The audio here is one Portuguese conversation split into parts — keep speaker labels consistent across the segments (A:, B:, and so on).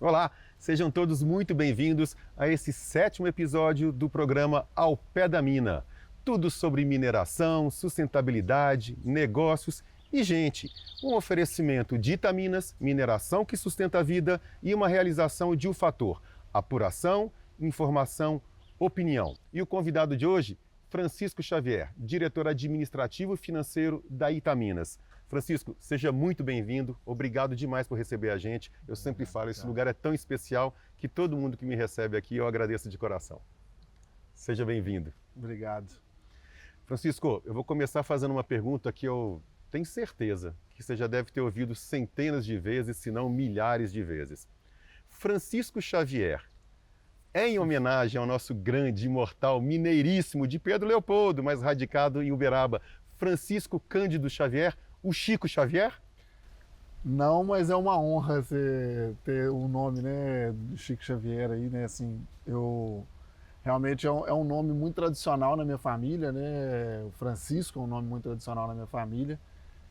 A: Olá, sejam todos muito bem-vindos a esse 7º episódio do programa Ao Pé da Mina. Tudo sobre mineração, sustentabilidade, negócios e gente. Um oferecimento de Itaminas, mineração que sustenta a vida e uma realização de Ufator, apuração, informação, opinião. E o convidado de hoje, Francisco Xavier, diretor administrativo e financeiro da Itaminas. Francisco, seja muito bem-vindo, obrigado demais por receber a gente. Eu sempre falo, esse lugar é tão especial que todo mundo que me recebe aqui eu agradeço de coração. Seja bem-vindo.
B: Obrigado.
A: Francisco, eu vou começar fazendo uma pergunta que eu tenho certeza que você já deve ter ouvido centenas de vezes, se não milhares de vezes. Francisco Xavier é em homenagem ao nosso grande, imortal, mineiríssimo de Pedro Leopoldo, mas radicado em Uberaba, Francisco Cândido Xavier, o Chico Xavier?
B: Não, mas é uma honra você ter o nome, né, do Chico Xavier aí, né, assim, realmente é um nome muito tradicional na minha família, né, o Francisco é um nome muito tradicional na minha família,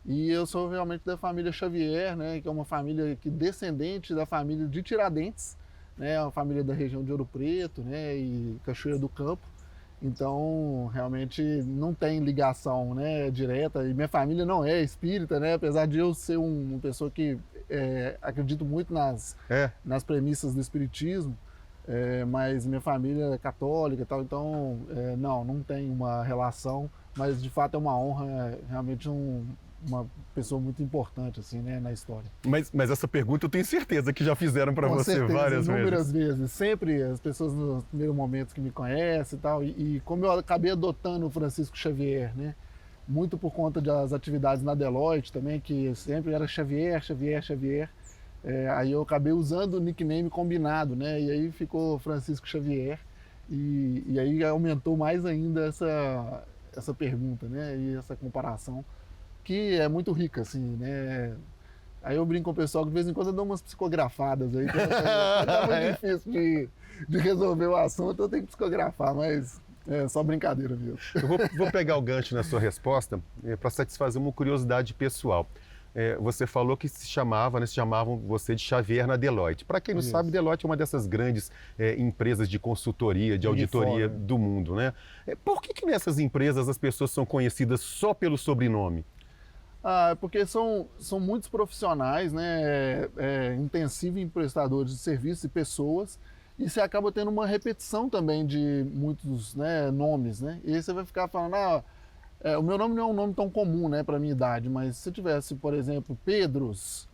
B: e eu sou realmente da família Xavier, né, que é uma família descendente da família de Tiradentes, né, uma família da região de Ouro Preto, né, e Cachoeira do Campo. Então, realmente não tem ligação, né, direta, e minha família não é espírita, né, apesar de eu ser uma pessoa que acredito muito nas premissas do espiritismo, mas minha família é católica e tal, então não tem uma relação, mas de fato é uma honra, realmente uma pessoa muito importante assim, né, na história.
A: Mas essa pergunta eu tenho certeza que já fizeram para você
B: certeza,
A: várias
B: inúmeras vezes. Sempre as pessoas nos primeiros momentos que me conhecem e tal, e como eu acabei adotando o Francisco Xavier, né, muito por conta das atividades na Deloitte também, que sempre era Xavier, Xavier, Xavier, aí eu acabei usando o nickname combinado, né, e aí ficou Francisco Xavier, e aí aumentou mais ainda essa pergunta, né, e essa comparação, que é muito rica, assim, né. Aí eu brinco com o pessoal que de vez em quando eu dou umas psicografadas aí, que tá muito difícil de resolver o assunto, eu tenho que psicografar, mas é só brincadeira mesmo.
A: Eu vou pegar o gancho na sua resposta para satisfazer uma curiosidade pessoal. Você falou que se chamavam você de Xavier na Deloitte. Para quem não sabe, Deloitte é uma dessas grandes empresas de consultoria, de auditoria do mundo, né? Por que nessas empresas as pessoas são conhecidas só pelo sobrenome?
B: Porque são muitos profissionais, né, intensivos em prestadores de serviços e pessoas, e você acaba tendo uma repetição também de muitos, né, nomes, né, e aí você vai ficar falando, o meu nome não é um nome tão comum, né, para minha idade, mas se tivesse, por exemplo, Pedros,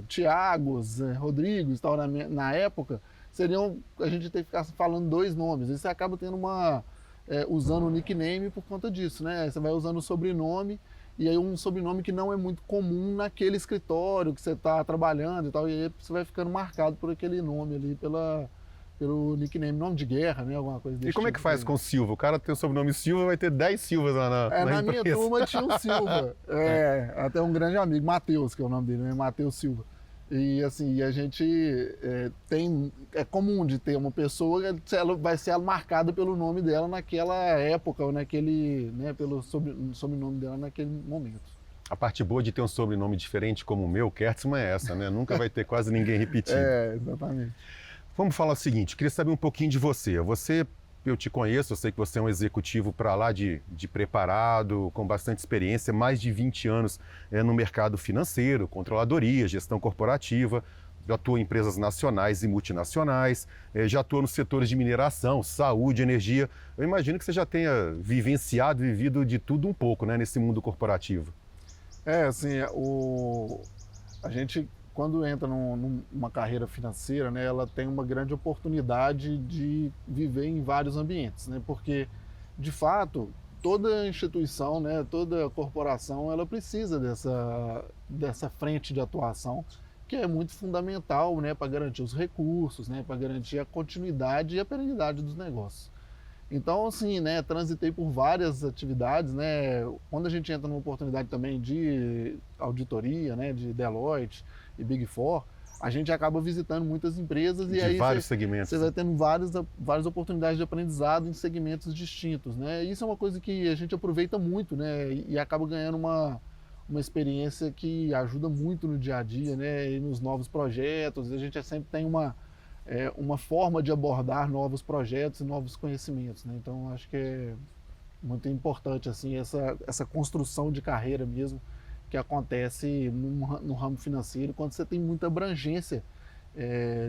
B: Tiagos, Rodrigos, tal, na época, a gente tem que ficar falando dois nomes, e você acaba tendo usando o nickname por conta disso, né, você vai usando o sobrenome, e aí um sobrenome que não é muito comum naquele escritório que você está trabalhando e tal, e aí você vai ficando marcado por aquele nome ali, pelo nickname, nome de guerra, né, alguma coisa desse tipo.
A: E como é que faz com Silva? O cara tem o sobrenome Silva, vai ter 10 Silvas lá na
B: empresa. Minha turma tinha um Silva, até um grande amigo, Matheus, que é o nome dele, né, Matheus Silva. E assim, a gente é comum de ter uma pessoa, ela vai ser marcada pelo nome dela naquela época, ou pelo sobrenome dela naquele momento.
A: A parte boa de ter um sobrenome diferente como o meu, Kertzmann, é essa, né? Nunca vai ter quase ninguém repetindo.
B: Exatamente.
A: Vamos falar o seguinte, queria saber um pouquinho de você. Eu te conheço, eu sei que você é um executivo para lá de preparado, com bastante experiência, mais de 20 anos no mercado financeiro, controladoria, gestão corporativa, já atua em empresas nacionais e multinacionais, já atua nos setores de mineração, saúde, energia. Eu imagino que você já tenha vivido de tudo um pouco, né, nesse mundo corporativo.
B: Assim, a gente, quando entra numa carreira financeira, né, ela tem uma grande oportunidade de viver em vários ambientes, né, porque, de fato, toda instituição, né, toda corporação, ela precisa dessa frente de atuação, que é muito fundamental, né, para garantir os recursos, né, para garantir a continuidade e a perenidade dos negócios. Então, assim, né, transitei por várias atividades, né, quando a gente entra numa oportunidade também de auditoria, né, de Deloitte e Big Four, a gente acaba visitando muitas empresas e aí
A: vários segmentos.
B: Você vai tendo várias oportunidades de aprendizado em segmentos distintos, né, e isso é uma coisa que a gente aproveita muito, né, e acaba ganhando uma uma experiência que ajuda muito no dia a dia, né, e nos novos projetos. A gente sempre tem uma forma de abordar novos projetos e novos conhecimentos, né? Então acho que é muito importante assim essa construção de carreira mesmo que acontece no ramo financeiro quando você tem muita abrangência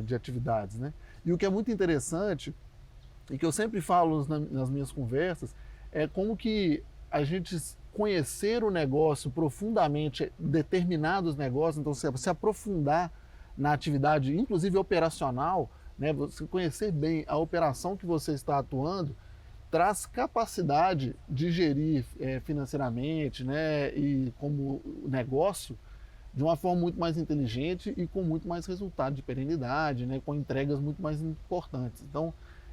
B: de atividades, né? E o que é muito interessante e que eu sempre falo nas minhas conversas é como que a gente conhecer o negócio profundamente, determinados negócios, então se aprofundar na atividade, inclusive operacional, né, você conhecer bem a operação que você está atuando, traz capacidade de gerir financeiramente, né, e como negócio, de uma forma muito mais inteligente e com muito mais resultado de perenidade, né, com entregas muito mais importantes. Então,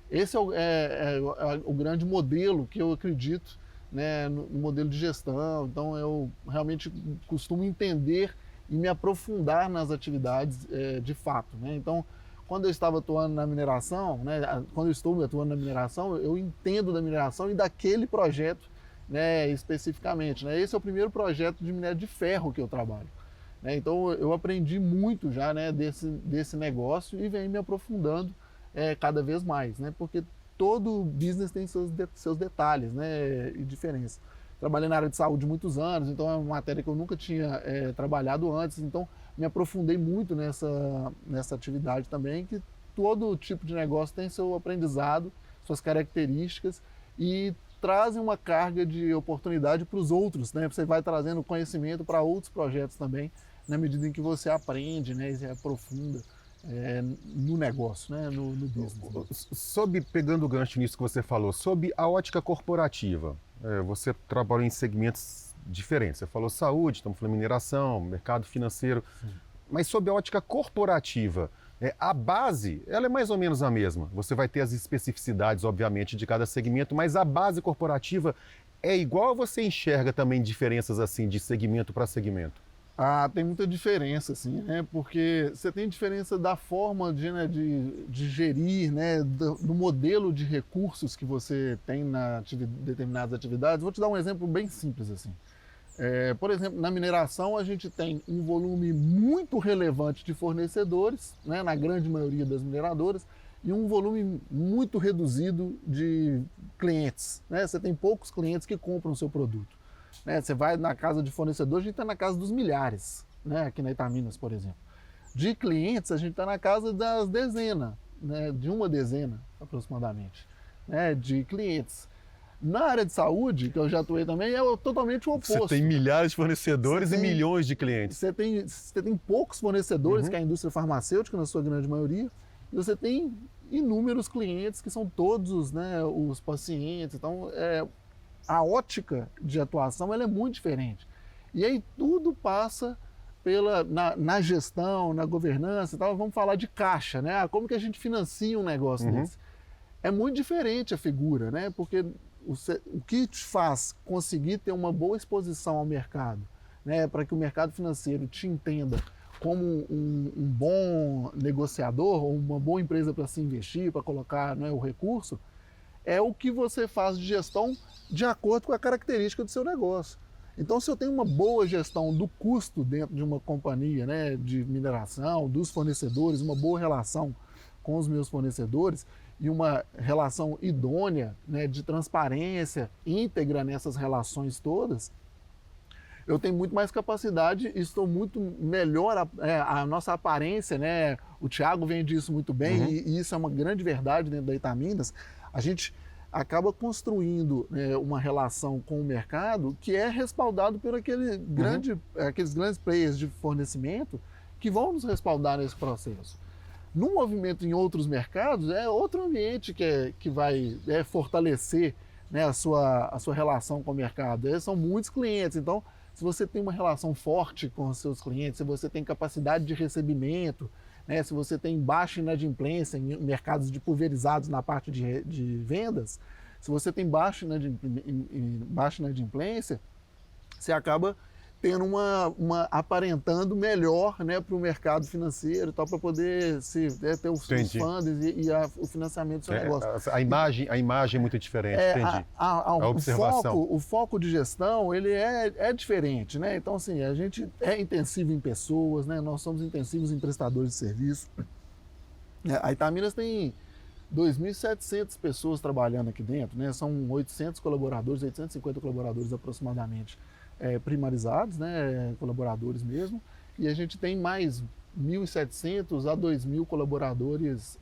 B: esse é o grande modelo que eu acredito, né, no modelo de gestão. Então eu realmente costumo entender e me aprofundar nas atividades de fato, né? Então quando eu estava atuando na mineração, né, quando eu estou atuando na mineração, eu entendo da mineração e daquele projeto, né, especificamente, né? Esse é o primeiro projeto de minério de ferro que eu trabalho, né? Então eu aprendi muito já, né, desse negócio e venho me aprofundando cada vez mais, né? Porque todo business tem seus detalhes, né, e diferenças. Trabalhei na área de saúde muitos anos, então é uma matéria que eu nunca tinha trabalhado antes, então me aprofundei muito nessa atividade também, que todo tipo de negócio tem seu aprendizado, suas características e trazem uma carga de oportunidade para os outros, né? Você vai trazendo conhecimento para outros projetos também, na medida em que você aprende, né, e se aprofunda no negócio, né, no business.
A: Pegando o gancho nisso que você falou, sob a ótica corporativa, você trabalhou em segmentos diferentes. Você falou saúde, estamos falando mineração, mercado financeiro, sim. Mas sob a ótica corporativa, a base, ela é mais ou menos a mesma. Você vai ter as especificidades, obviamente, de cada segmento, mas a base corporativa é igual ou você enxerga também diferenças assim de segmento para segmento?
B: Ah, tem muita diferença, assim, né? Porque você tem diferença da forma de gerir, né? Do modelo de recursos que você tem determinadas atividades. Vou te dar um exemplo bem simples, assim. Por exemplo, na mineração a gente tem um volume muito relevante de fornecedores, né? Na grande maioria das mineradoras, e um volume muito reduzido de clientes, né? Você tem poucos clientes que compram o seu produto. Você vai na casa de fornecedores, a gente está na casa dos milhares, né? Aqui na Itaminas, por exemplo. De clientes, a gente está na casa das dezenas, né? De uma dezena aproximadamente, né? De clientes. Na área de saúde, que eu já atuei também, é totalmente o oposto.
A: Você tem milhares de fornecedores e milhões de clientes.
B: Você tem poucos fornecedores, que é a indústria farmacêutica, na sua grande maioria, e você tem inúmeros clientes que são todos, né, os pacientes. Então, a ótica de atuação ela é muito diferente. E aí tudo passa na gestão, na governança e tal. Vamos falar de caixa, né? Como que a gente financia um negócio desse? É muito diferente a figura, né? Porque o que te faz conseguir ter uma boa exposição ao mercado, né? Para que o mercado financeiro te entenda como um bom negociador ou uma boa empresa para se investir, para colocar, né, o recurso, é o que você faz de gestão de acordo com a característica do seu negócio. Então, se eu tenho uma boa gestão do custo dentro de uma companhia, né, de mineração, dos fornecedores, uma boa relação com os meus fornecedores e uma relação idônea, né, de transparência íntegra nessas relações todas, eu tenho muito mais capacidade e estou muito melhor, a nossa aparência, né? O Thiago vende isso muito bem, e isso é uma grande verdade dentro da Itaminas. A gente acaba construindo uma relação com o mercado que é respaldado por aqueles grandes players de fornecimento que vão nos respaldar nesse processo. No movimento em outros mercados, é outro ambiente que vai fortalecer, né, a sua relação com o mercado. São muitos clientes, então se você tem uma relação forte com os seus clientes, se você tem capacidade de recebimento, né, se você tem baixa inadimplência em mercados de pulverizados na parte de vendas, se você tem baixa inadimplência, você acaba tendo aparentando melhor, né, para o mercado financeiro, tal, para poder ter os fundos e o financiamento do seu negócio.
A: A imagem é muito diferente, entendi. A observação.
B: O foco de gestão, ele é diferente, né? Então, assim, a gente é intensivo em pessoas, né? Nós somos intensivos em prestadores de serviço. A Itaminas tem 2.700 pessoas trabalhando aqui dentro, né? São 800 colaboradores, 850 colaboradores aproximadamente primarizados, né? Colaboradores mesmo, e a gente tem mais 1.700 a 2.000 colaboradores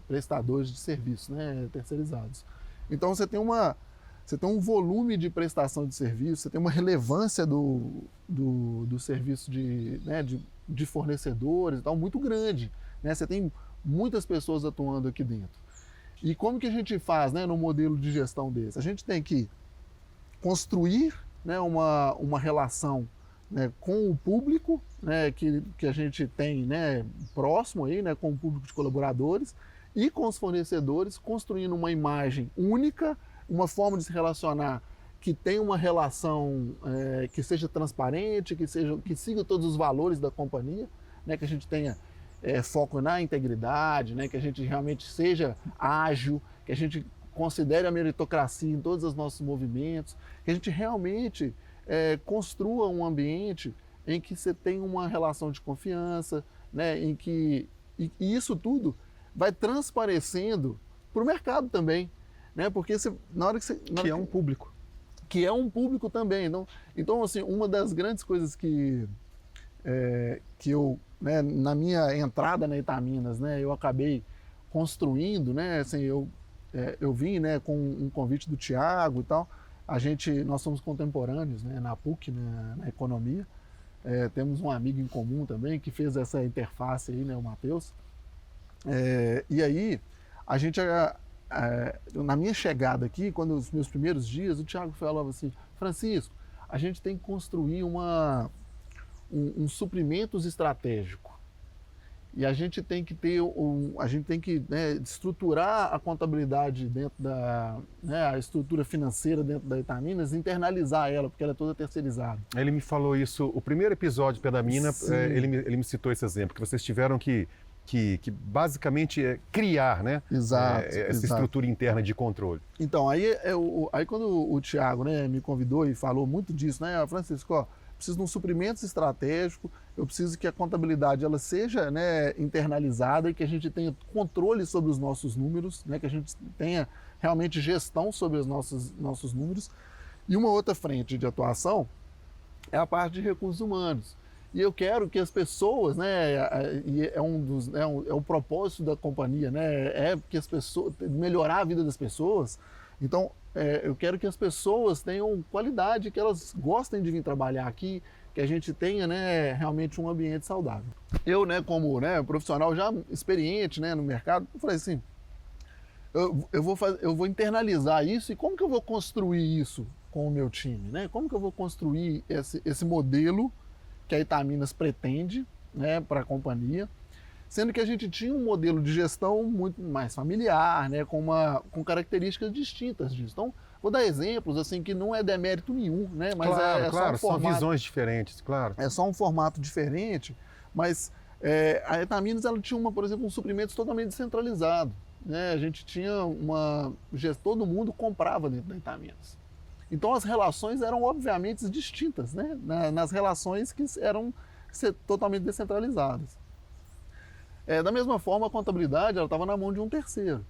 B: prestadores de serviço, né? Terceirizados. Então você tem um volume de prestação de serviço, você tem uma relevância do serviço de fornecedores e tal, muito grande, né? Você tem muitas pessoas atuando aqui dentro. E como que a gente faz, né, no modelo de gestão desse? A gente tem que construir, né, uma relação, né, com o público, né, que a gente tem, né, próximo aí, né, com o público de colaboradores e com os fornecedores, construindo uma imagem única, uma forma de se relacionar que tenha uma relação que seja transparente, que siga todos os valores da companhia, né, que a gente tenha foco na integridade, né, que a gente realmente seja ágil, que a gente considere a meritocracia em todos os nossos movimentos, que a gente realmente construa um ambiente em que você tem uma relação de confiança, né, em que e isso tudo vai transparecendo para o mercado também, né, porque na hora que você...
A: Que é um público.
B: Que é um público também. Então assim, uma das grandes coisas que eu, né, na minha entrada na Itaminas, né, eu acabei construindo, né, assim, eu vim, né, com um convite do Thiago e tal. Nós somos contemporâneos, né, na PUC, né, na economia. Temos um amigo em comum também que fez essa interface aí, né, o Matheus. E aí, a gente, na minha chegada aqui, quando os meus primeiros dias, o Thiago falava assim: Francisco, a gente tem que construir um suprimentos estratégico. E a gente tem que né, estruturar a contabilidade dentro né, a estrutura financeira dentro da Itaminas, internalizar ela, porque ela é toda terceirizada.
A: Ele me falou isso, o primeiro episódio do Pé da Mina, ele me citou esse exemplo, que vocês tiveram que basicamente criar, né, essa estrutura interna de controle.
B: Então, aí quando o Thiago, né, me convidou e falou muito disso, né, Francisco, ó, preciso de um suprimento estratégico, eu preciso que a contabilidade ela seja, né, internalizada e que a gente tenha controle sobre os nossos números, né, que a gente tenha realmente gestão sobre os nossos números. E uma outra frente de atuação é a parte de recursos humanos. E eu quero que as pessoas, né, é o propósito da companhia, né, que as pessoas, melhorar a vida das pessoas. Então, eu quero que as pessoas tenham qualidade, que elas gostem de vir trabalhar aqui, que a gente tenha, né, realmente um ambiente saudável. Eu, né, como, né, profissional já experiente, né, no mercado, eu falei assim, eu vou internalizar isso, e como que eu vou construir isso com o meu time, né? Como que eu vou construir esse modelo que a Itaminas pretende, né, para a companhia, sendo que a gente tinha um modelo de gestão muito mais familiar, né, com características distintas disso. Então, vou dar exemplos assim que não é demérito nenhum, né, mas
A: claro,
B: só um formato,
A: são visões diferentes, claro.
B: É só um formato diferente, mas a Itaminas ela tinha por exemplo, um suprimentos totalmente descentralizado, né? A gente tinha todo mundo comprava dentro da Itaminas. Então as relações eram obviamente distintas, né, nas relações que eram totalmente descentralizadas. Da mesma forma, a contabilidade estava na mão de um terceiro.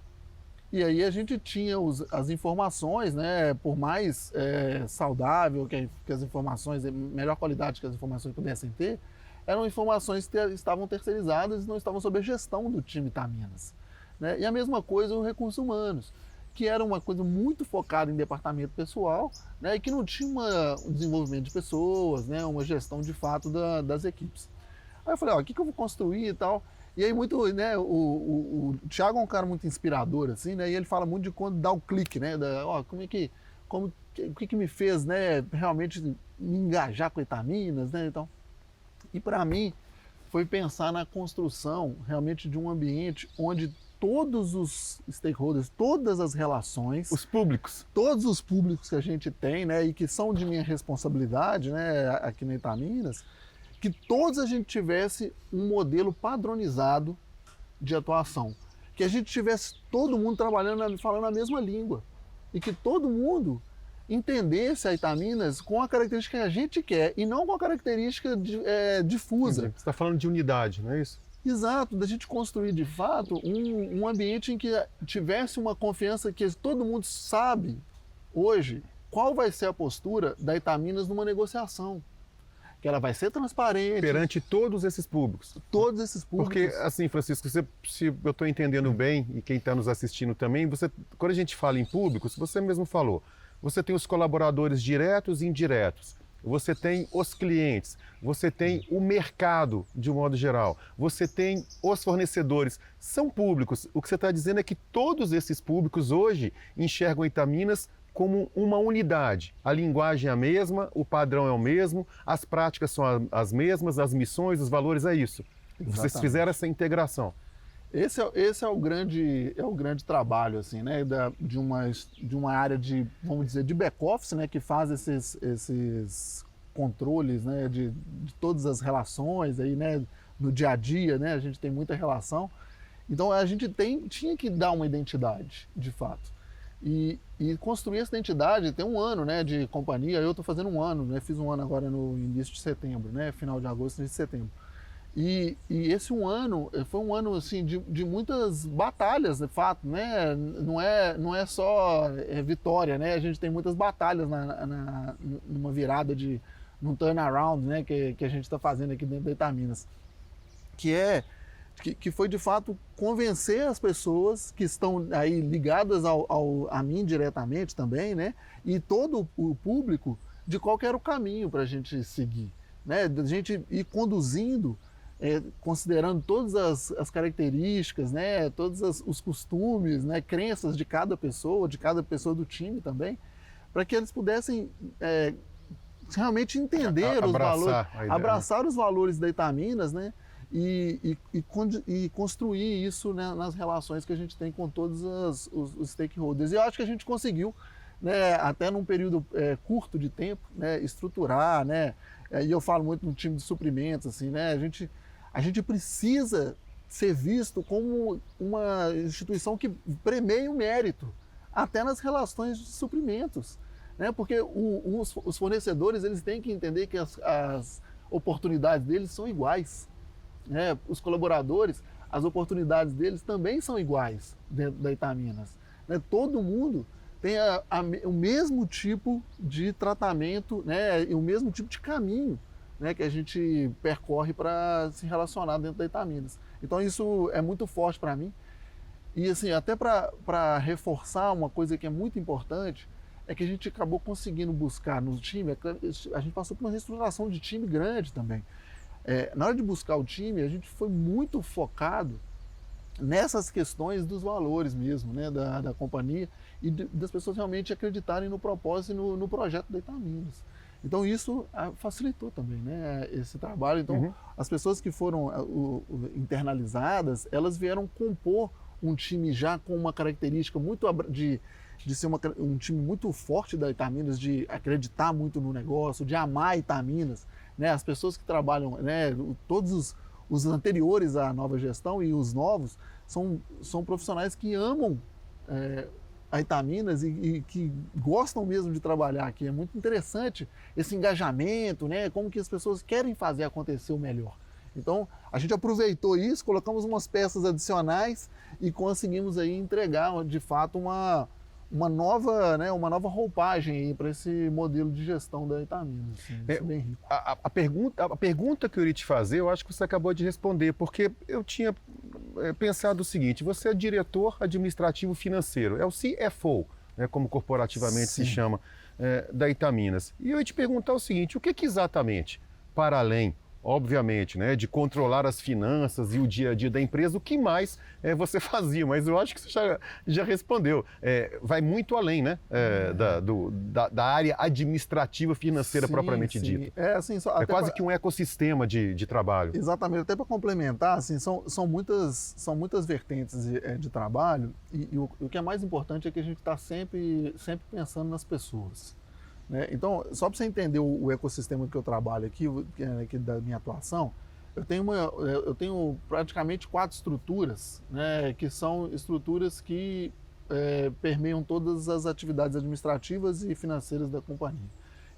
B: E aí a gente tinha as informações, né, por mais saudável que as informações, melhor qualidade que as informações pudessem ter, eram informações que estavam terceirizadas e não estavam sob a gestão do time Itaminas, né? E a mesma coisa os recursos humanos, que era uma coisa muito focada em departamento pessoal, né, e que não tinha um desenvolvimento de pessoas, né, uma gestão de fato das equipes. Aí eu falei, o que eu vou construir e tal. E aí né, o Thiago é um cara muito inspirador, assim, né, e ele fala muito de quando dá o clique, né, o que me fez, né, realmente me engajar com a Itaminas, né, então. E para mim foi pensar na construção realmente de um ambiente onde todos os stakeholders, todas as relações,
A: Os públicos.
B: todos os públicos que a gente tem, né, e que são de minha responsabilidade, né, aqui na Itaminas, que todos a gente tivesse um modelo padronizado de atuação, que a gente tivesse todo mundo trabalhando, falando a mesma língua, e que todo mundo entendesse a Itaminas com a característica que a gente quer e não com a característica difusa.
A: Você está falando de unidade, não é isso?
B: Exato, da gente construir de fato um ambiente em que tivesse uma confiança que todo mundo sabe hoje qual vai ser a postura da Itaminas numa negociação. Que ela vai ser transparente.
A: Perante todos esses públicos.
B: Todos esses públicos.
A: Porque, assim, Francisco, se eu estou entendendo bem, e quem está nos assistindo também, quando a gente fala em públicos, você mesmo falou, você tem os colaboradores diretos e indiretos, você tem os clientes, você tem o mercado de um modo geral, você tem os fornecedores, são públicos. O que você está dizendo é que todos esses públicos hoje enxergam Itaminas como uma unidade. A linguagem é a mesma, o padrão é o mesmo, as práticas são as mesmas, as missões, os valores, é isso.
B: Exatamente.
A: Vocês fizeram essa integração.
B: Esse é o grande trabalho, assim, né, de uma área de, vamos dizer, de back-office, né, que faz esses controles, né, de todas as relações aí, né, no dia a dia, né, a gente tem muita relação. Então a gente tinha que dar uma identidade, de fato. E construir essa identidade, tem um ano, né, de companhia, eu estou fazendo um ano, né, fiz um ano agora no início de setembro, né, final de agosto, início de setembro. E esse um ano foi um ano assim, de muitas batalhas, de fato, né? Não é só vitória, né? A gente tem muitas batalhas numa virada num turnaround, né? Que a gente está fazendo aqui dentro da Itaminas. Que foi de fato convencer as pessoas que estão aí ligadas a mim diretamente também, né? E todo o público de qual que era o caminho para a gente seguir, né? Da gente ir conduzindo, considerando todas as características, né, todos os costumes, né, crenças de cada pessoa do time também, para que eles pudessem realmente entender os valores, abraçar os valores da Itaminas, né, e construir isso, né, nas relações que a gente tem com todos os stakeholders. E eu acho que a gente conseguiu, né, até num período curto de tempo, né, estruturar, né, e eu falo muito no time de suprimentos, assim, né, a gente precisa ser visto como uma instituição que premeia o mérito, até nas relações de suprimentos, né? Porque os fornecedores, eles têm que entender que as oportunidades deles são iguais, né? Os colaboradores, as oportunidades deles também são iguais dentro da Itaminas, né? Todo mundo tem o mesmo tipo de tratamento, né? E o mesmo tipo de caminho, né, que a gente percorre para se relacionar dentro da Itaminas. Então isso é muito forte para mim. E assim, até para reforçar uma coisa que é muito importante, é que a gente acabou conseguindo buscar no time, a gente passou por uma reestruturação de time grande também. Na hora de buscar o time, a gente foi muito focado nessas questões dos valores mesmo, né, da companhia e das pessoas realmente acreditarem no propósito e no projeto da Itaminas. Então isso facilitou também, né, esse trabalho. Então as pessoas que foram internalizadas, elas vieram compor um time já com uma característica muito de ser um time muito forte da Itaminas, de acreditar muito no negócio, de amar a Itaminas, né? As pessoas que trabalham, né, todos os anteriores à nova gestão e os novos são profissionais que amam a Itaminas e que gostam mesmo de trabalhar aqui. É muito interessante esse engajamento, né? Como que as pessoas querem fazer acontecer o melhor. Então, a gente aproveitou isso, colocamos umas peças adicionais e conseguimos aí entregar, de fato, uma nova roupagem para esse modelo de gestão da Itaminas. Assim, isso é bem rico.
A: A pergunta que eu iria te fazer, eu acho que você acabou de responder, porque eu tinha pensado o seguinte: você é diretor administrativo financeiro, é o CFO, né, como corporativamente se chama, da Itaminas. E eu ia te perguntar o seguinte: o que exatamente, para além, obviamente, né, de controlar as finanças e o dia a dia da empresa, o que mais você fazia? Mas eu acho que você já respondeu. Vai muito além, né, da área administrativa financeira propriamente dita.
B: Assim,
A: É quase que um ecossistema de trabalho.
B: Exatamente. Até para complementar, assim, são muitas vertentes de trabalho e o que é mais importante é que a gente está sempre pensando nas pessoas. Né? Então, só para você entender o ecossistema que eu trabalho aqui da minha atuação, eu tenho praticamente 4 estruturas, né, que são estruturas que permeiam todas as atividades administrativas e financeiras da companhia.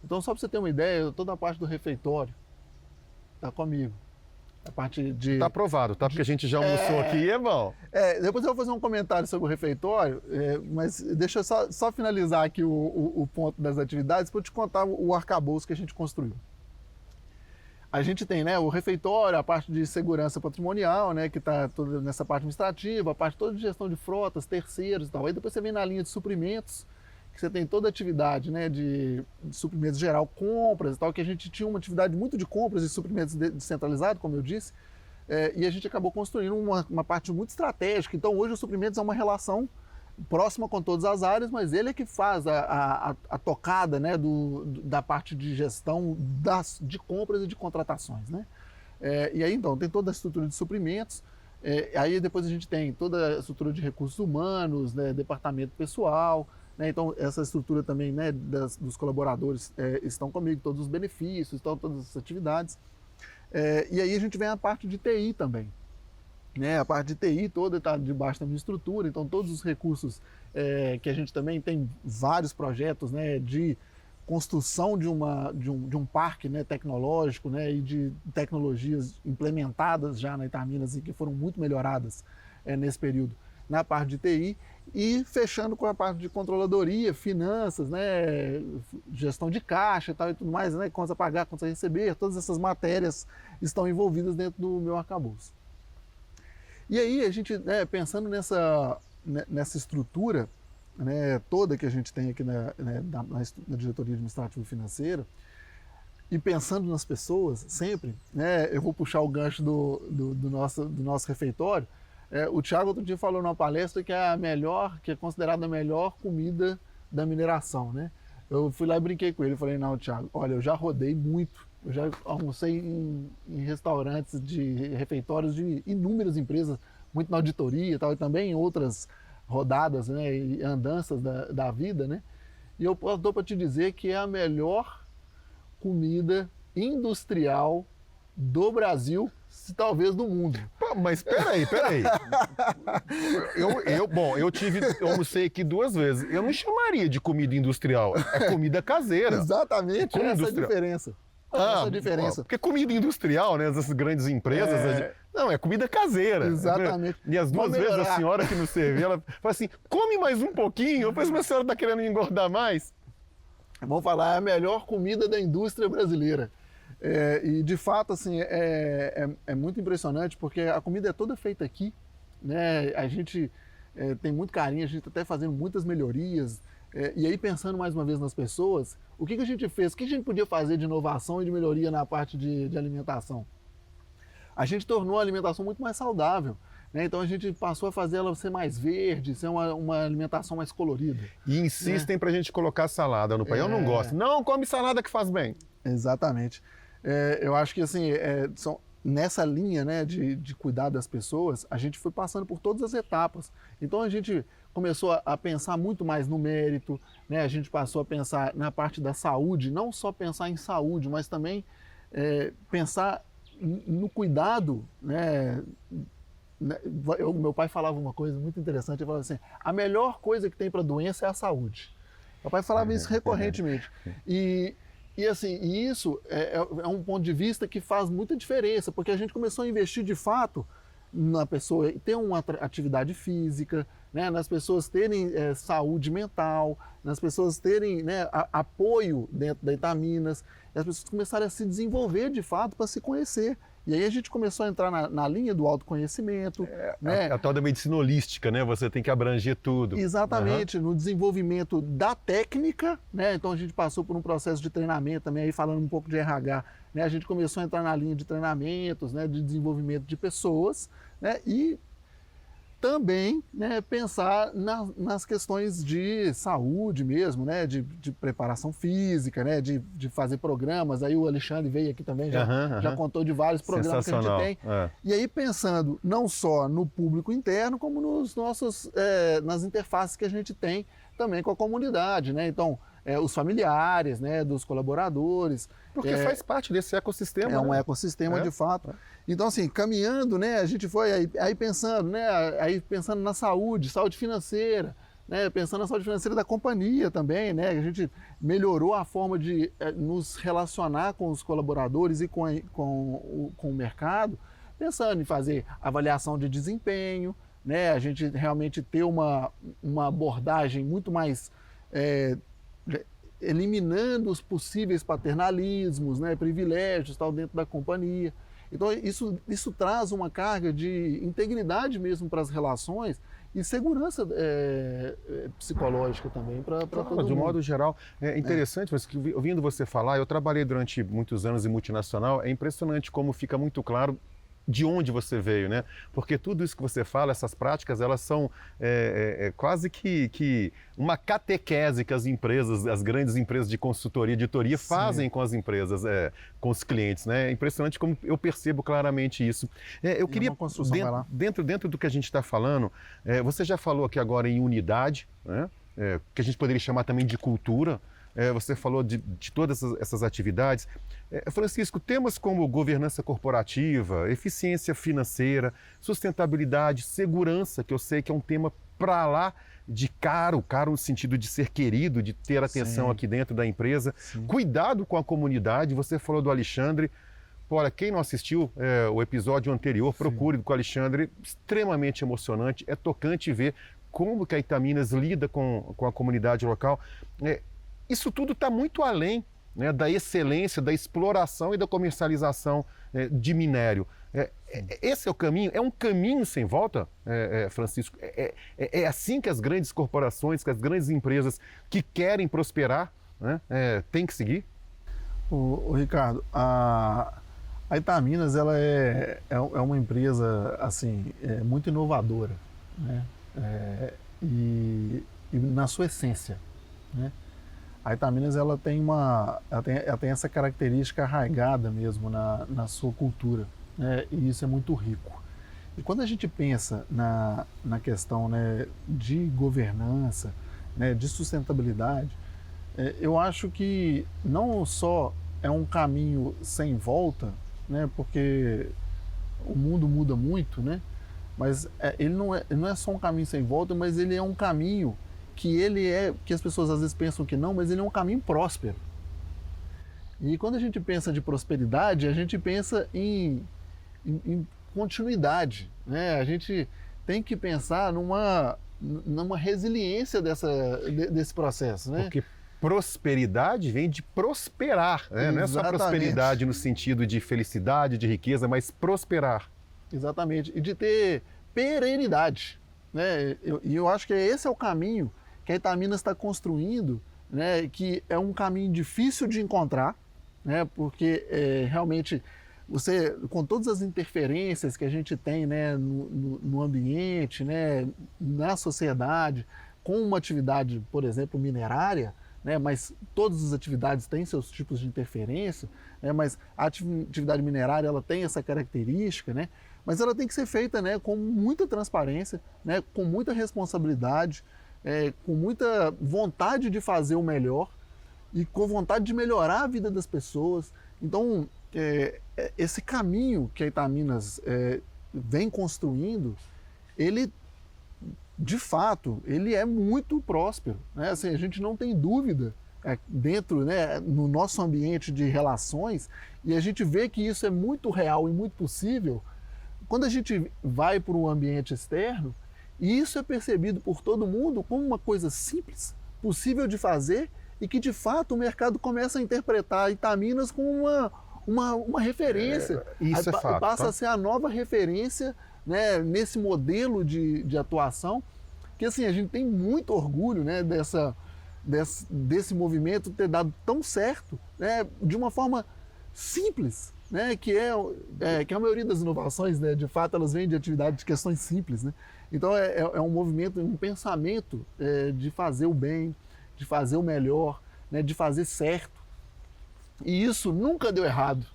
B: Então, só para você ter uma ideia, toda a parte do refeitório está comigo. A parte de...
A: Está aprovado, tá? Porque a gente já almoçou aqui e é bom.
B: Depois eu vou fazer um comentário sobre o refeitório, mas deixa eu só finalizar aqui o ponto das atividades para eu te contar o arcabouço que a gente construiu. A gente tem, né, o refeitório, a parte de segurança patrimonial, né, que está toda nessa parte administrativa, a parte toda de gestão de frotas, terceiros e tal. Aí depois você vem na linha de suprimentos, que você tem toda a atividade, né, de suprimentos geral, compras e tal, que a gente tinha uma atividade muito de compras e suprimentos descentralizado, como eu disse, e a gente acabou construindo uma parte muito estratégica. Então hoje o suprimentos é uma relação próxima com todas as áreas, mas ele é que faz a tocada, né, da parte de gestão de compras e de contratações, né? E aí então tem toda a estrutura de suprimentos, aí depois a gente tem toda a estrutura de recursos humanos, né, departamento pessoal, né? Então essa estrutura também, né, dos colaboradores estão comigo, todos os benefícios, todas as atividades. E aí a gente vem a parte de TI também. Né, a parte de TI toda está debaixo da minha estrutura, então todos os recursos que a gente também tem vários projetos, né, de construção de um parque, né, tecnológico, né, e de tecnologias implementadas já na Itaminas e que foram muito melhoradas nesse período na parte de TI, e fechando com a parte de controladoria, finanças, né, gestão de caixa e tal e tudo mais, né, contas a pagar, contas a receber, todas essas matérias estão envolvidas dentro do meu arcabouço. E aí a gente, né, pensando nessa estrutura, né, toda que a gente tem aqui na diretoria administrativa e financeira, e pensando nas pessoas sempre, né, eu vou puxar o gancho do nosso refeitório. O Thiago outro dia falou numa palestra que é considerada a melhor comida da mineração, né? Eu fui lá e brinquei com ele, falei, não, Thiago, olha, eu já rodei muito, eu já almocei em restaurantes de refeitórios de inúmeras empresas, muito na auditoria e tal, e também em outras rodadas, né, e andanças da vida, né? E eu dou para te dizer que é a melhor comida industrial do Brasil, se talvez do mundo.
A: Pô, mas peraí. Eu almocei aqui 2 vezes. Eu não chamaria de comida industrial, é comida caseira.
B: Exatamente, essa é a diferença. Essa a diferença.
A: Porque comida industrial, né, essas grandes empresas, não, é comida caseira.
B: Exatamente.
A: E as 2 vezes a senhora que nos serviu, ela fala assim, come mais um pouquinho. Eu falei, mas a senhora está querendo engordar mais?
B: Vamos falar, é a melhor comida da indústria brasileira. E de fato, assim, é muito impressionante porque a comida é toda feita aqui, né? A gente tem muito carinho, a gente está até fazendo muitas melhorias. E aí, pensando mais uma vez nas pessoas, o que a gente fez? O que a gente podia fazer de inovação e de melhoria na parte de alimentação? A gente tornou a alimentação muito mais saudável, né? Então a gente passou a fazer ela ser mais verde, ser uma alimentação mais colorida.
A: E insistem para a gente colocar salada no pão. Eu não gosto. Não, come salada que faz bem.
B: Exatamente. Eu acho que assim, nessa linha, né, de cuidar das pessoas, a gente foi passando por todas as etapas. Então a gente começou a pensar muito mais no mérito, né? A gente passou a pensar na parte da saúde, não só pensar em saúde, mas também pensar no cuidado, né? Meu pai falava uma coisa muito interessante, ele falava assim, a melhor coisa que tem para a doença é a saúde. Meu pai falava isso recorrentemente. E isso é um ponto de vista que faz muita diferença, porque a gente começou a investir de fato na pessoa ter uma atividade física, né, nas pessoas terem saúde mental, nas pessoas terem, né, apoio dentro da Itaminas, e as pessoas começarem a se desenvolver de fato para se conhecer. E aí a gente começou a entrar na linha do autoconhecimento, né?
A: A tal da medicina holística, né? Você tem que abranger tudo.
B: Exatamente, no desenvolvimento da técnica, né? Então a gente passou por um processo de treinamento também, aí falando um pouco de RH, né? A gente começou a entrar na linha de treinamentos, né? De desenvolvimento de pessoas, né? E também, né, pensar nas questões de saúde mesmo, né, de preparação física, né, de fazer programas. Aí o Alexandre veio aqui também, já contou de vários programas que a gente tem. E aí pensando não só no público interno, como nos nossos, nas interfaces que a gente tem também com a comunidade, né? Então, os familiares, né, dos colaboradores.
A: Porque faz parte desse ecossistema.
B: É um ecossistema de fato. Então, assim, caminhando, né, a gente foi aí pensando, né, aí pensando na saúde financeira, né, pensando na saúde financeira da companhia também, né, a gente melhorou a forma de nos relacionar com os colaboradores e com o mercado, pensando em fazer avaliação de desempenho, né, a gente realmente ter uma abordagem muito mais eliminando os possíveis paternalismos, né, privilégios tal dentro da companhia. Então isso traz uma carga de integridade mesmo para as relações e segurança psicológica também para todo mundo.
A: De um modo geral, é interessante, mas ouvindo você falar, eu trabalhei durante muitos anos em multinacional, é impressionante como fica muito claro de onde você veio, né? Porque tudo isso que você fala, essas práticas, elas são quase que uma catequese que as empresas, as grandes empresas de consultoria, editoria, fazem com as empresas, com os clientes, né? É impressionante como eu percebo claramente isso. Eu queria, dentro do que a gente está falando, você já falou aqui agora em unidade, né? Que a gente poderia chamar também de cultura. Você falou de todas essas atividades. Francisco, temas como governança corporativa, eficiência financeira, sustentabilidade, segurança, que eu sei que é um tema para lá de caro no sentido de ser querido, de ter atenção aqui dentro da empresa. Cuidado com a comunidade, você falou do Alexandre. Olha, quem não assistiu o episódio anterior, procure com o Alexandre, extremamente emocionante, é tocante ver como que a Itaminas lida com a comunidade local. Isso tudo está muito além, né, da excelência, da exploração e da comercialização de minério. Esse é o caminho? É um caminho sem volta, Francisco? É assim que as grandes corporações, que as grandes empresas que querem prosperar, né, têm que seguir?
B: Ô, Ricardo, a Itaminas ela é uma empresa assim, muito inovadora, né? E na sua essência, né? A Itaminas ela tem essa característica arraigada mesmo na sua cultura, né? E isso é muito rico. E quando a gente pensa na questão, né, de governança, né, de sustentabilidade, eu acho que não só é um caminho sem volta, né, porque o mundo muda muito, né, mas ele não é só um caminho sem volta, mas ele é um caminho que as pessoas às vezes pensam que não, mas ele é um caminho próspero. E quando a gente pensa de prosperidade, a gente pensa em continuidade, né? A gente tem que pensar numa resiliência desse processo, né?
A: Porque prosperidade vem de prosperar, né? Não é só prosperidade no sentido de felicidade, de riqueza, mas prosperar.
B: Exatamente, e de ter perenidade, né? Eu acho que esse é o caminho que a Itaminas está construindo, né, que é um caminho difícil de encontrar, né, porque realmente você, com todas as interferências que a gente tem, né, no ambiente, né, na sociedade, com uma atividade, por exemplo, minerária, né, mas todas as atividades têm seus tipos de interferência, né, mas a atividade minerária ela tem essa característica, né, mas ela tem que ser feita, né, com muita transparência, né, com muita responsabilidade, com muita vontade de fazer o melhor e com vontade de melhorar a vida das pessoas. Então, esse caminho que a Itaminas vem construindo, ele, de fato, ele é muito próspero, né? Assim, a gente não tem dúvida dentro, né, no nosso ambiente de relações, e a gente vê que isso é muito real e muito possível quando a gente vai para um ambiente externo. E isso é percebido por todo mundo como uma coisa simples, possível de fazer e que de fato o mercado começa a interpretar a Itaminas como uma referência.
A: Isso é fato.
B: Passa
A: Tá?
B: a ser a nova referência, né, nesse modelo de atuação, que assim, a gente tem muito orgulho, né, desse movimento ter dado tão certo, né, de uma forma simples, né, que a maioria das inovações, né, de fato, elas vêm de atividades, de questões simples, né? Então é um movimento, um pensamento de fazer o bem, de fazer o melhor, né, de fazer certo. E isso nunca deu errado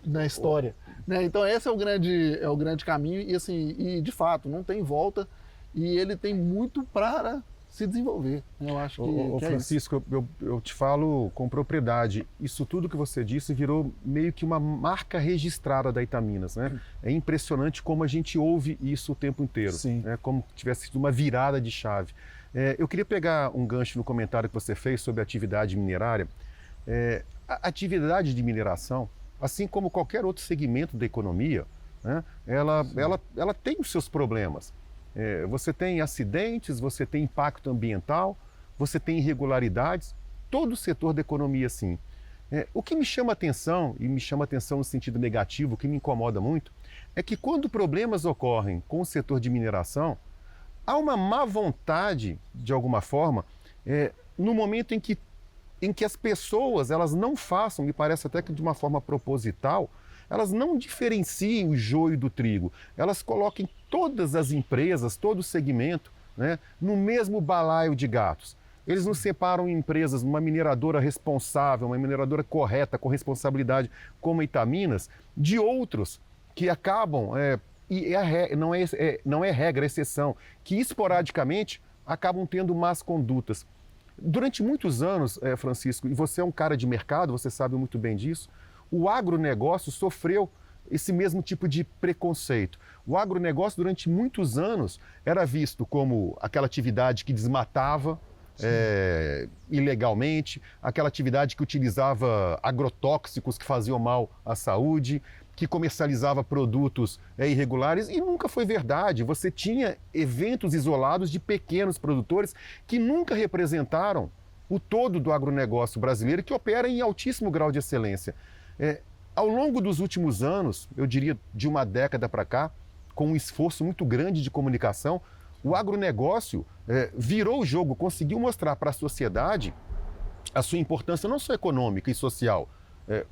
B: na história, né? Então esse é o grande caminho e assim, e de fato não tem volta e ele tem muito para se desenvolver, né? Eu acho que
A: Francisco, eu te falo com propriedade, isso tudo que você disse virou meio que uma marca registrada da Itaminas, né? É impressionante como a gente ouve isso o tempo inteiro, né? Como se tivesse sido uma virada de chave. Eu queria pegar um gancho no comentário que você fez sobre a atividade minerária. A atividade de mineração, assim como qualquer outro segmento da economia, né, ela tem os seus problemas. Você tem acidentes, você tem impacto ambiental, você tem irregularidades, todo o setor da economia sim. O que me chama atenção, e me chama atenção no sentido negativo, o que me incomoda muito, é que quando problemas ocorrem com o setor de mineração, há uma má vontade, de alguma forma, no momento em que as pessoas elas não façam, me parece até que de uma forma proposital, elas não diferenciem o joio do trigo, elas coloquem todas as empresas, todo o segmento, né, no mesmo balaio de gatos. Eles não separam empresas, uma mineradora responsável, uma mineradora correta, com responsabilidade, como a Itaminas, de outros que acabam, não é regra, é exceção, que esporadicamente acabam tendo más condutas. Durante muitos anos, Francisco, e você é um cara de mercado, você sabe muito bem disso, o agronegócio sofreu esse mesmo tipo de preconceito. O agronegócio, durante muitos anos, era visto como aquela atividade que desmatava ilegalmente, aquela atividade que utilizava agrotóxicos que faziam mal à saúde, que comercializava produtos irregulares, e nunca foi verdade. Você tinha eventos isolados de pequenos produtores que nunca representaram o todo do agronegócio brasileiro, que opera em altíssimo grau de excelência. Ao longo dos últimos anos, eu diria de uma década para cá, com um esforço muito grande de comunicação, o agronegócio virou o jogo, conseguiu mostrar para a sociedade a sua importância não só econômica e social,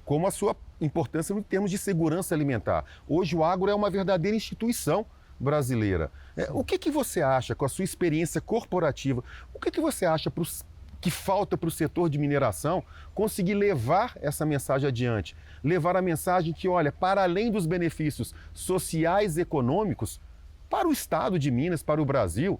A: como a sua importância em termos de segurança alimentar. Hoje o agro é uma verdadeira instituição brasileira. O que você acha, com a sua experiência corporativa, o que você acha que falta para o setor de mineração conseguir levar essa mensagem adiante? Levar a mensagem que, olha, para além dos benefícios sociais e econômicos, para o estado de Minas, para o Brasil,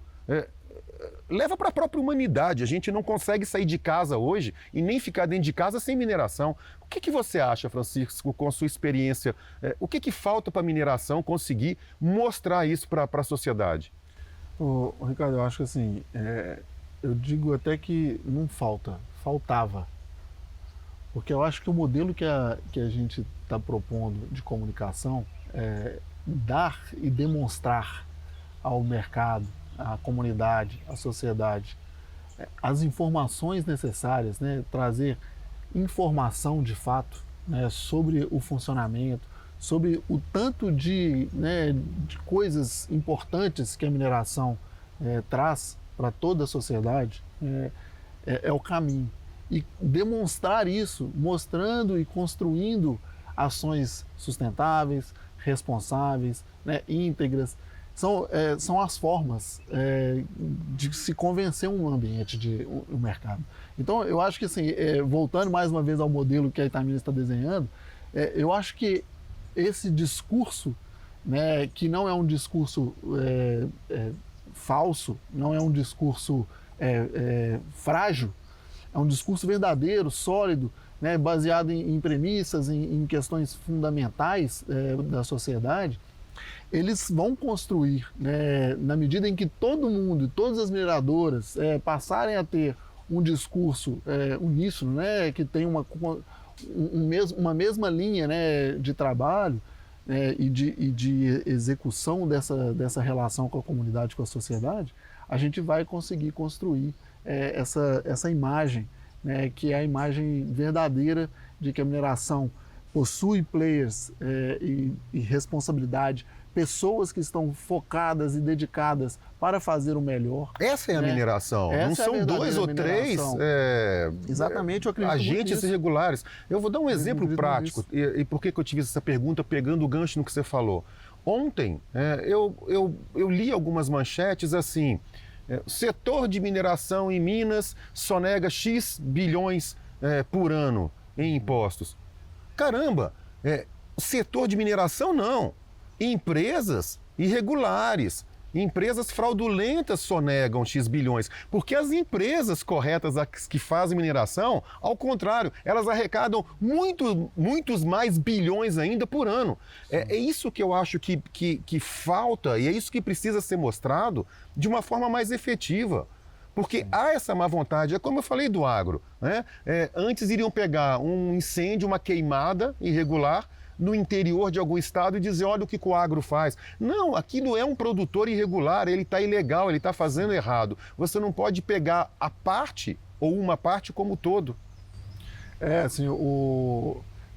A: leva para a própria humanidade. A gente não consegue sair de casa hoje e nem ficar dentro de casa sem mineração. O que você acha, Francisco, com a sua experiência? O que falta para a mineração conseguir mostrar isso para a sociedade?
B: Ricardo, eu acho que assim, eu digo até que não faltava. Porque eu acho que o modelo que a gente está propondo de comunicação é dar e demonstrar ao mercado, à comunidade, à sociedade, as informações necessárias, né? Trazer informação de fato, né? Sobre o funcionamento, sobre o tanto de coisas importantes que a mineração traz para toda a sociedade, é o caminho. E demonstrar isso, mostrando e construindo ações sustentáveis, responsáveis, né, íntegras, são as formas de se convencer um ambiente, um mercado. Então, eu acho que, assim, voltando mais uma vez ao modelo que a Itaminas está desenhando, eu acho que esse discurso, né, que não é um discurso falso, não é um discurso frágil, é um discurso verdadeiro, sólido, né, baseado em premissas, em questões fundamentais da sociedade. Eles vão construir, né, na medida em que todo mundo, todas as mineradoras passarem a ter um discurso uníssono, né, que tem uma mesma linha, né, de trabalho e de execução dessa relação com a comunidade, com a sociedade, a gente vai conseguir construir essa imagem, né, que é a imagem verdadeira de que a mineração possui players e responsabilidade, pessoas que estão focadas e dedicadas para fazer o melhor.
A: Essa é a mineração. Não são 2 ou 3
B: Exatamente, eu acredito
A: agentes irregulares. Eu vou dar um exemplo prático. E por que eu tive essa pergunta pegando o gancho no que você falou? Ontem eu li algumas manchetes assim, setor de mineração em Minas sonega X bilhões por ano em impostos. Caramba, setor de mineração não. Empresas irregulares, empresas fraudulentas sonegam X bilhões, porque as empresas corretas que fazem mineração, ao contrário, elas arrecadam muitos mais bilhões ainda por ano. É isso que eu acho que falta e é isso que precisa ser mostrado de uma forma mais efetiva. Porque há essa má vontade, é como eu falei do agro, né? Antes iriam pegar um incêndio, uma queimada irregular, no interior de algum estado e dizer, olha o que o agro faz. Não, aquilo é um produtor irregular, ele está ilegal, ele está fazendo errado. Você não pode pegar a parte ou uma parte como todo.
B: Assim,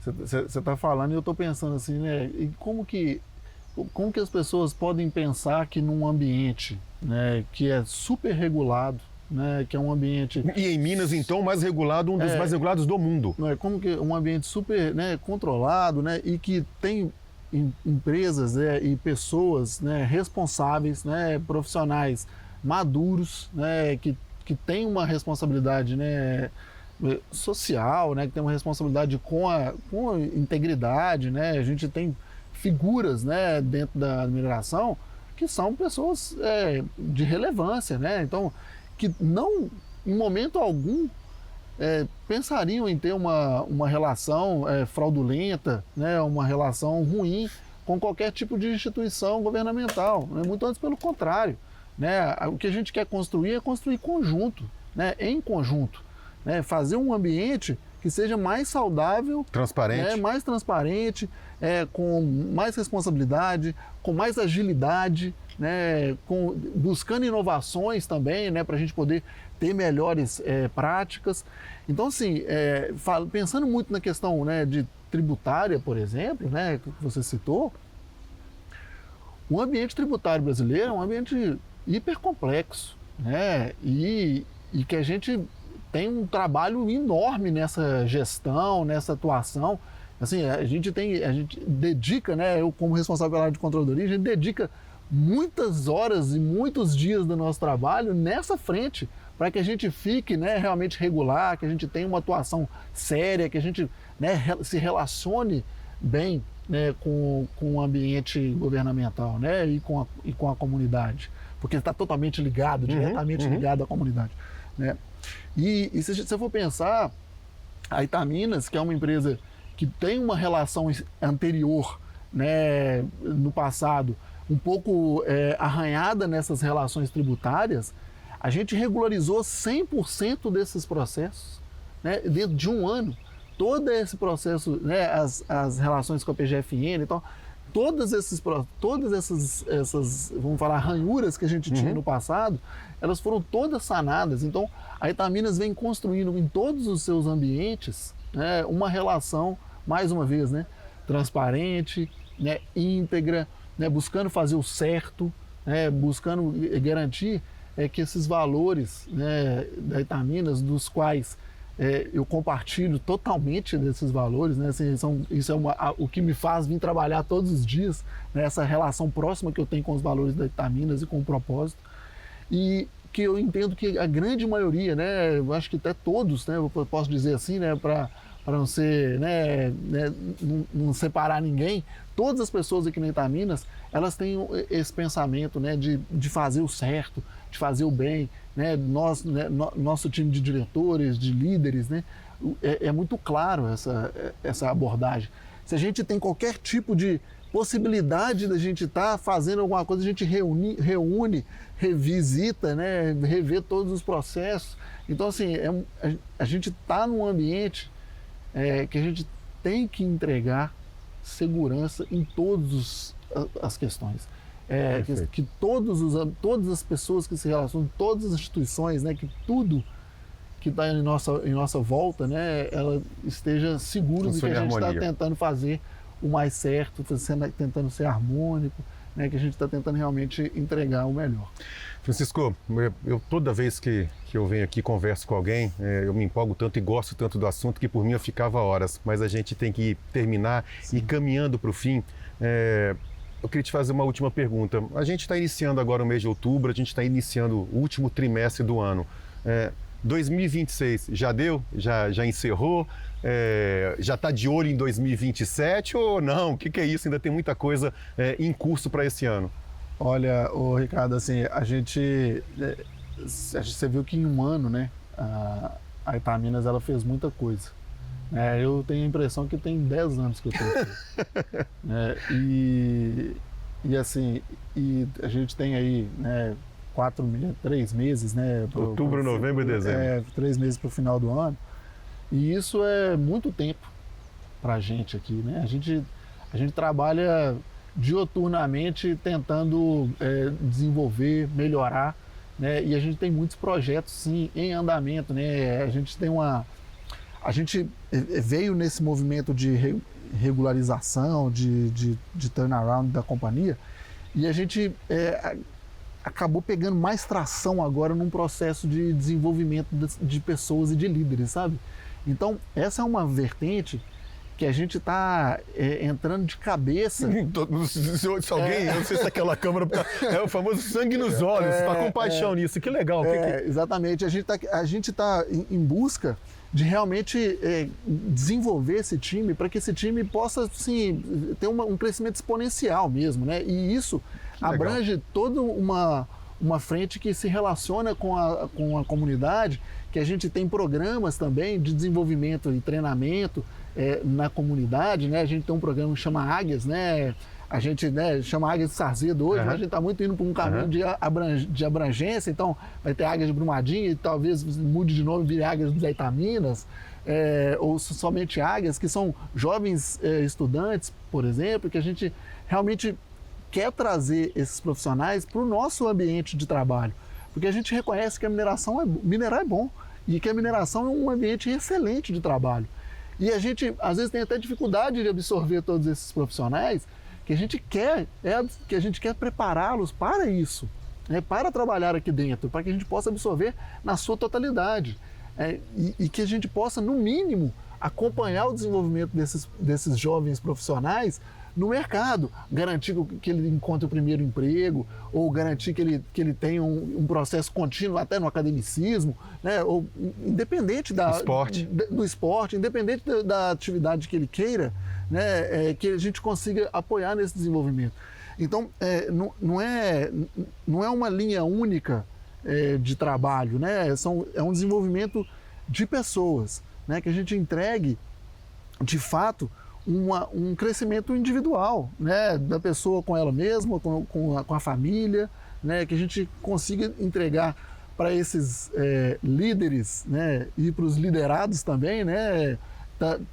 B: você está falando e eu estou pensando assim, né? E como que as pessoas podem pensar que num ambiente, né, que é super regulado, né, que é um ambiente...
A: E em Minas, então, um dos mais regulados do mundo.
B: Como que um ambiente super, né, controlado, né, e que tem empresas, e pessoas, né, responsáveis, né, profissionais maduros, né, que têm uma responsabilidade, né, social, né, que tem uma responsabilidade com a integridade, né, a gente tem figuras, né, dentro da mineração que são pessoas de relevância, né, então que não, em momento algum, pensariam em ter uma relação fraudulenta, né, uma relação ruim com qualquer tipo de instituição governamental, né, muito antes pelo contrário, né, o que a gente quer construir é construir conjunto, né, em conjunto, né, fazer um ambiente que seja mais saudável,
A: transparente,
B: mais transparente, com mais responsabilidade, com mais agilidade, né, buscando inovações também, né, para a gente poder ter melhores práticas. Então, assim, pensando muito na questão, né, de tributária, por exemplo, né, que você citou, o ambiente tributário brasileiro é um ambiente hipercomplexo, né, e que a gente tem um trabalho enorme nessa gestão, nessa atuação. Assim, a gente dedica, né, eu como responsável pela área de controladoria, a gente dedica muitas horas e muitos dias do nosso trabalho nessa frente, para que a gente fique, né, realmente regular, que a gente tenha uma atuação séria, que a gente, né, se relacione bem, né, com o ambiente governamental, né, e com a comunidade, porque está totalmente ligado, diretamente ligado à comunidade, né. E se você for pensar, a Itaminas, que é uma empresa que tem uma relação anterior, né, no passado, um pouco arranhada nessas relações tributárias, a gente regularizou 100% desses processos, né, dentro de um ano. Todo esse processo, né, as relações com a PGFN, então, todas essas, vamos falar, ranhuras que a gente tinha no passado, elas foram todas sanadas. Então, a Itaminas vem construindo em todos os seus ambientes, né, uma relação, mais uma vez, né, transparente, né, íntegra, né, buscando fazer o certo, né, buscando garantir que esses valores, né, da Itaminas, dos quais eu compartilho totalmente desses valores, né, assim, isso é o que me faz vir trabalhar todos os dias, né, essa relação próxima que eu tenho com os valores da Itaminas e com o propósito, e que eu entendo que a grande maioria, né, eu acho que até todos, né, eu posso dizer assim, né, para não ser, né, não separar ninguém, todas as pessoas aqui na Itaminas, elas têm esse pensamento, né, de fazer o certo, de fazer o bem, né, nosso time de diretores, de líderes, né, é muito claro essa abordagem. Se a gente tem qualquer tipo de possibilidade da gente estar fazendo alguma coisa, a gente reúne, revisita, né, revê todos os processos. Então, assim, a gente está num ambiente que a gente tem que entregar segurança em todas as questões. Que todas as pessoas que se relacionam, todas as instituições, né, que tudo que está em nossa volta, né, ela esteja segura do que a gente está tentando fazer o mais certo, tentando ser harmônico, né, que a gente está tentando realmente entregar o melhor.
A: Francisco, eu toda vez que eu venho aqui e converso com alguém, eu me empolgo tanto e gosto tanto do assunto que por mim eu ficava horas, mas a gente tem que terminar e ir caminhando para o fim. Eu queria te fazer uma última pergunta. A gente está iniciando agora o mês de outubro, a gente está iniciando o último trimestre do ano. 2026 já deu? Já encerrou? Já está de olho em 2027 ou não? O que é isso? Ainda tem muita coisa em curso para esse ano.
B: Olha, Ricardo, assim, você viu que em um ano, né, a Itaminas ela fez muita coisa. Eu tenho a impressão que tem 10 anos que eu estou aqui. Assim, a gente tem aí, né, 3 meses, né?
A: Outubro, novembro e dezembro.
B: 3 meses para o final do ano. E isso é muito tempo para a gente aqui, né? A gente trabalha dioturnamente tentando desenvolver, melhorar, né? E a gente tem muitos projetos, sim, em andamento, né? A gente veio nesse movimento de regularização, de turnaround da companhia, e a gente acabou pegando mais tração agora num processo de desenvolvimento de pessoas e de líderes, sabe? Então, essa é uma vertente que a gente está entrando de cabeça.
A: Se alguém, eu não sei se aquela câmera é o famoso sangue nos olhos, está com paixão nisso, que legal.
B: Exatamente, a gente tá em busca de realmente desenvolver esse time para que esse time possa, assim, ter um crescimento exponencial mesmo, né? E isso abrange toda uma frente que se relaciona com a comunidade, que a gente tem programas também de desenvolvimento e treinamento na comunidade, né? A gente tem um programa que chama Águias, né? A gente, né, chama Águias de Sarzedo hoje, mas a gente está muito indo para um caminho de abrangência, então vai ter Águias de Brumadinho e talvez mude de nome, vire Águias dos Itaminas, ou somente Águias, que são jovens estudantes, por exemplo, que a gente realmente quer trazer esses profissionais para o nosso ambiente de trabalho, porque a gente reconhece que minerar é bom e que a mineração é um ambiente excelente de trabalho. E a gente, às vezes, tem até dificuldade de absorver todos esses profissionais, que a gente quer prepará-los para isso, né, para trabalhar aqui dentro, para que a gente possa absorver na sua totalidade, e que a gente possa, no mínimo, acompanhar o desenvolvimento desses jovens profissionais no mercado, garantir que ele encontre o primeiro emprego, ou garantir que ele tenha um processo contínuo até no academicismo, né, ou independente do esporte, independente da atividade que ele queira, né, que a gente consiga apoiar nesse desenvolvimento. Então, não é uma linha única de trabalho, né? É um desenvolvimento de pessoas, né, que a gente entregue, de fato, um crescimento individual, né, da pessoa com ela mesma, com a família, né, que a gente consiga entregar para esses líderes, né, e para os liderados também, né,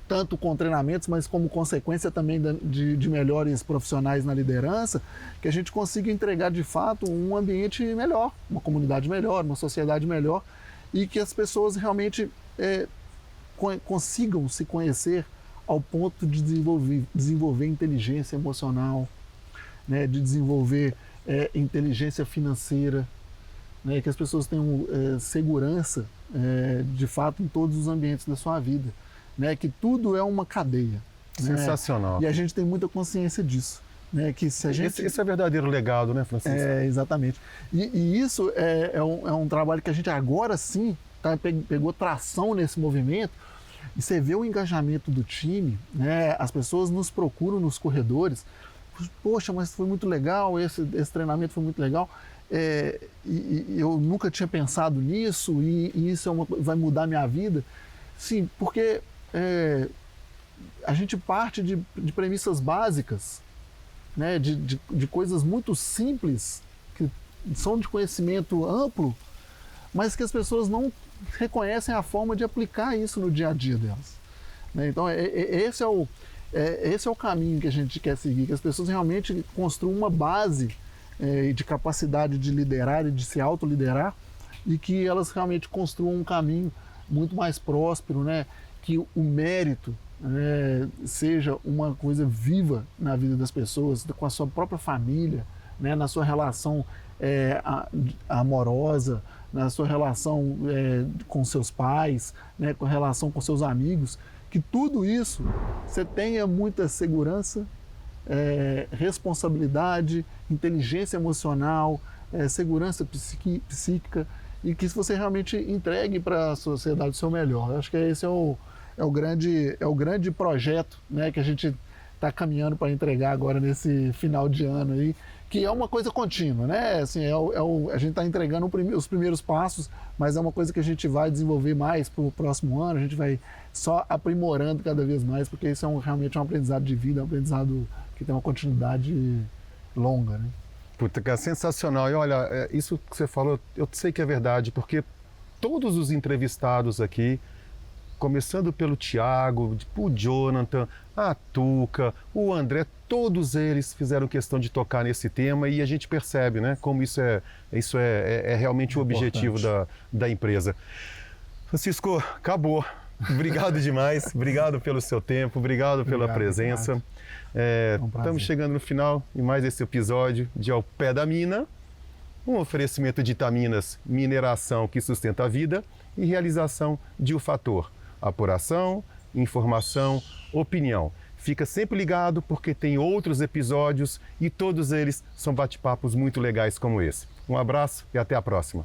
B: tanto com treinamentos, mas como consequência também de melhores profissionais na liderança, que a gente consiga entregar de fato um ambiente melhor, uma comunidade melhor, uma sociedade melhor, e que as pessoas realmente consigam se conhecer ao ponto de desenvolver inteligência emocional, né, de desenvolver inteligência financeira, né, que as pessoas tenham segurança, de fato, em todos os ambientes da sua vida, né, que tudo é uma cadeia.
A: Sensacional.
B: Né, e a gente tem muita consciência disso. Né, que se a gente...
A: Esse é o verdadeiro legado, né, Francisco?
B: Exatamente. E isso é um trabalho que a gente agora sim pegou tração nesse movimento. E você vê o engajamento do time, né? As pessoas nos procuram nos corredores. Poxa, mas foi muito legal, esse treinamento foi muito legal. E eu nunca tinha pensado nisso, e isso vai mudar minha vida. Sim, porque a gente parte de premissas básicas, né? De coisas muito simples, que são de conhecimento amplo, mas que as pessoas não reconhecem a forma de aplicar isso no dia a dia delas. Né? Então, esse é o caminho que a gente quer seguir, que as pessoas realmente construam uma base de capacidade de liderar e de se autoliderar, e que elas realmente construam um caminho muito mais próspero, né? Que o mérito, né, seja uma coisa viva na vida das pessoas, com a sua própria família, né, na sua relação amorosa, na sua relação com seus pais, né, com a relação com seus amigos, que tudo isso você tenha muita segurança, responsabilidade, inteligência emocional, segurança psíquica, e que você realmente entregue para a sociedade o seu melhor. Eu acho que esse é o grande projeto, né, que a gente está caminhando para entregar agora nesse final de ano aí, que é uma coisa contínua, né? Assim, a gente está entregando os primeiros passos, mas é uma coisa que a gente vai desenvolver mais para o próximo ano, a gente vai só aprimorando cada vez mais, porque isso realmente é um aprendizado de vida, é um aprendizado que tem uma continuidade longa, né?
A: Puta, cara, sensacional. E olha, isso que você falou, eu sei que é verdade, porque todos os entrevistados aqui, começando pelo Thiago, o Jonathan, a Tuca, o André, todos eles fizeram questão de tocar nesse tema e a gente percebe, né, como isso é realmente o objetivo da empresa. Francisco, acabou. Obrigado demais, obrigado pelo seu tempo, obrigado pela presença. Estamos chegando no final de mais esse episódio de Ao Pé da Mina, um oferecimento de Itaminas, mineração que sustenta a vida, e realização de O Fator, apuração, informação, opinião. Fica sempre ligado porque tem outros episódios e todos eles são bate-papos muito legais como esse. Um abraço e até a próxima.